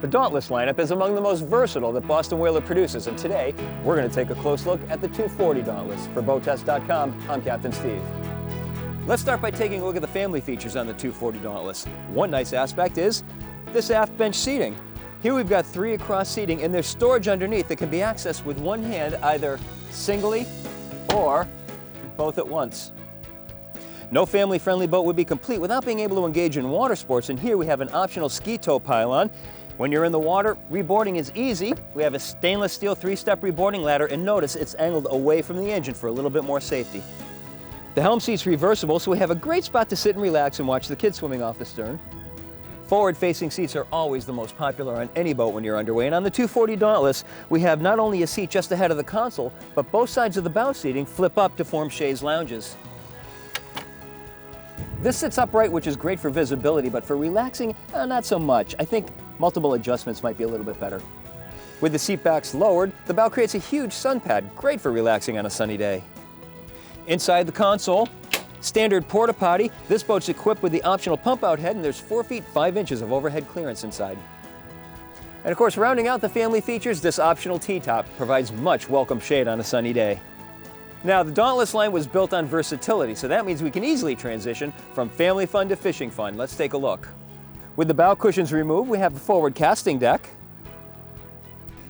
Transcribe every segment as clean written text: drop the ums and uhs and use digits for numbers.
The Dauntless lineup is among the most versatile that Boston Whaler produces, and today we're going to take a close look at the 240 Dauntless. For BoatTEST.com, I'm Captain Steve. Let's start by taking a look at the family features on the 240 Dauntless. One nice aspect is this aft bench seating. Here we've got 3 across seating, and there's storage underneath that can be accessed with one hand, either singly or both at once. No family-friendly boat would be complete without being able to engage in water sports, and here we have an optional ski tow pylon. When you're in the water, reboarding is easy. We have a stainless steel 3-step reboarding ladder, and notice it's angled away from the engine for a little bit more safety. The helm seat's reversible, so we have a great spot to sit and relax and watch the kids swimming off the stern. Forward-facing seats are always the most popular on any boat when you're underway, and on the 240 Dauntless, we have not only a seat just ahead of the console, but both sides of the bow seating flip up to form chaise lounges. This sits upright, which is great for visibility, but for relaxing, not so much. I think multiple adjustments might be a little bit better. With the seat backs lowered, the bow creates a huge sun pad, great for relaxing on a sunny day. Inside the console, standard porta potty. This boat's equipped with the optional pump out head, and there's 4 feet 5 inches of overhead clearance inside. And of course, rounding out the family features, this optional T-top provides much welcome shade on a sunny day. Now, the Dauntless line was built on versatility, so that means we can easily transition from family fun to fishing fun. Let's take a look. With the bow cushions removed, we have a forward casting deck,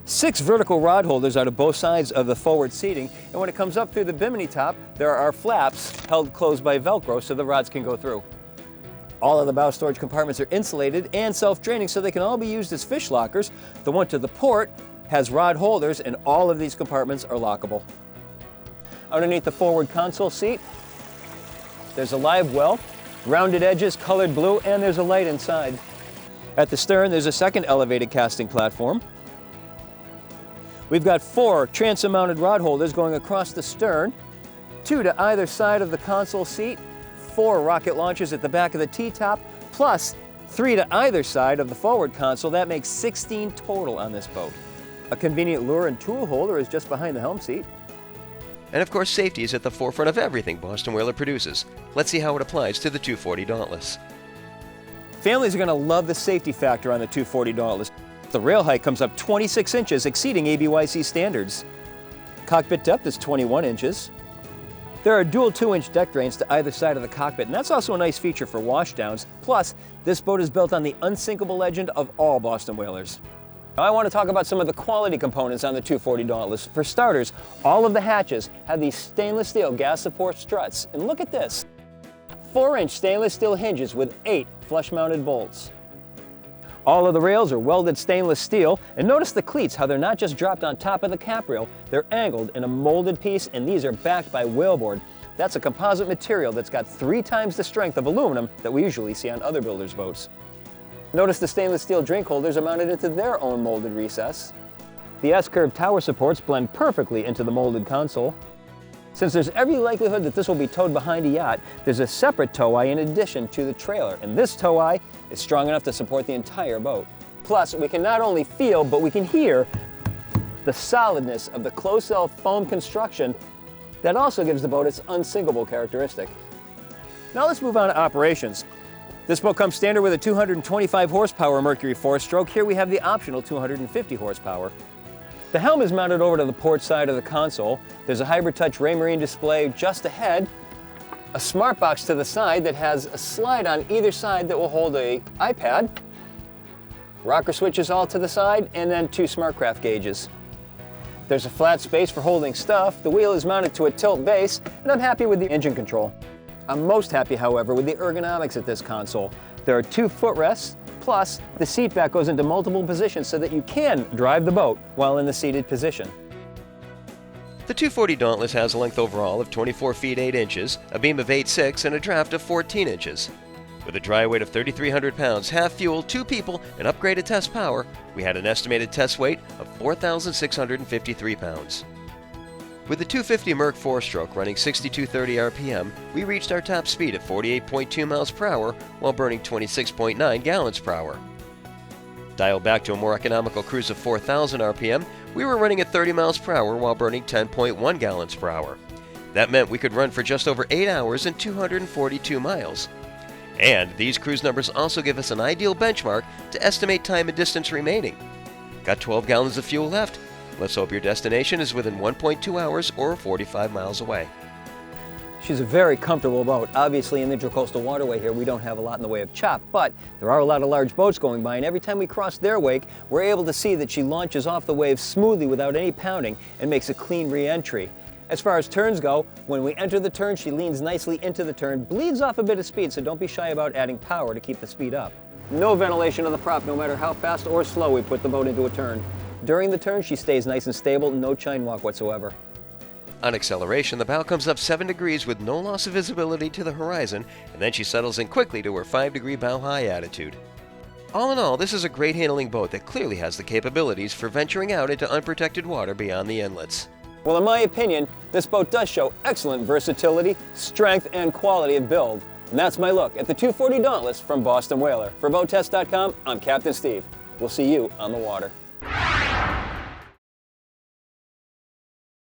6 vertical rod holders out of both sides of the forward seating, and when it comes up through the bimini top, there are flaps held closed by Velcro so the rods can go through. All of the bow storage compartments are insulated and self-draining, so they can all be used as fish lockers. The one to the port has rod holders, and all of these compartments are lockable. Underneath the forward console seat, there's a live well, rounded edges, colored blue, and there's a light inside. At the stern, there's a second elevated casting platform. We've got 4 transom-mounted rod holders going across the stern, 2 to either side of the console seat, 4 rocket launchers at the back of the T-top, plus 3 to either side of the forward console. That makes 16 total on this boat. A convenient lure and tool holder is just behind the helm seat. And of course, safety is at the forefront of everything Boston Whaler produces. Let's see how it applies to the 240 Dauntless. Families are going to love the safety factor on the 240 Dauntless. The rail height comes up 26 inches, exceeding ABYC standards. Cockpit depth is 21 inches. There are dual 2-inch deck drains to either side of the cockpit, and that's also a nice feature for washdowns. Plus, this boat is built on the unsinkable legend of all Boston Whalers. Now, I want to talk about some of the quality components on the 240 Dauntless. For starters, all of the hatches have these stainless steel gas support struts. And look at this, 4-inch stainless steel hinges with 8 flush-mounted bolts. All of the rails are welded stainless steel, and notice the cleats, how they're not just dropped on top of the cap rail, they're angled in a molded piece, and these are backed by whaleboard. That's a composite material that's got 3 times the strength of aluminum that we usually see on other builders' boats. Notice the stainless steel drink holders are mounted into their own molded recess. The S-curve tower supports blend perfectly into the molded console. Since there's every likelihood that this will be towed behind a yacht, there's a separate tow eye in addition to the trailer, and this tow eye is strong enough to support the entire boat. Plus, we can not only feel, but we can hear the solidness of the closed-cell foam construction that also gives the boat its unsinkable characteristic. Now let's move on to operations. This boat comes standard with a 225 horsepower Mercury 4-stroke. Here we have the optional 250 horsepower. The helm is mounted over to the port side of the console. There's a Hybrid Touch Raymarine display just ahead, a smart box to the side that has a slide on either side that will hold an iPad, rocker switches all to the side, and then 2 SmartCraft gauges. There's a flat space for holding stuff. The wheel is mounted to a tilt base, and I'm happy with the engine control. I'm most happy, however, with the ergonomics at this console. There are 2 footrests, plus the seat back goes into multiple positions so that you can drive the boat while in the seated position. The 240 Dauntless has a length overall of 24 feet 8 inches, a beam of 8.6, and a draft of 14 inches. With a dry weight of 3,300 pounds, half fuel, 2 people, and upgraded test power, we had an estimated test weight of 4,653 pounds. With the 250 Merc 4-stroke running 6230 RPM, we reached our top speed at 48.2 miles per hour while burning 26.9 gallons per hour. Dialed back to a more economical cruise of 4,000 RPM, we were running at 30 miles per hour while burning 10.1 gallons per hour. That meant we could run for just over 8 hours and 242 miles. And these cruise numbers also give us an ideal benchmark to estimate time and distance remaining. Got 12 gallons of fuel left. Let's hope your destination is within 1.2 hours or 45 miles away. She's a very comfortable boat. Obviously, in the Intracoastal Waterway here, we don't have a lot in the way of chop, but there are a lot of large boats going by, and every time we cross their wake, we're able to see that she launches off the waves smoothly without any pounding and makes a clean re-entry. As far as turns go, when we enter the turn, she leans nicely into the turn, bleeds off a bit of speed, so don't be shy about adding power to keep the speed up. No ventilation of the prop, no matter how fast or slow we put the boat into a turn. During the turn, she stays nice and stable, no chine walk whatsoever. On acceleration, the bow comes up 7 degrees with no loss of visibility to the horizon, and then she settles in quickly to her 5-degree bow high attitude. All in all, this is a great handling boat that clearly has the capabilities for venturing out into unprotected water beyond the inlets. Well, in my opinion, this boat does show excellent versatility, strength, and quality of build. And that's my look at the 240 Dauntless from Boston Whaler. For BoatTEST.com, I'm Captain Steve. We'll see you on the water.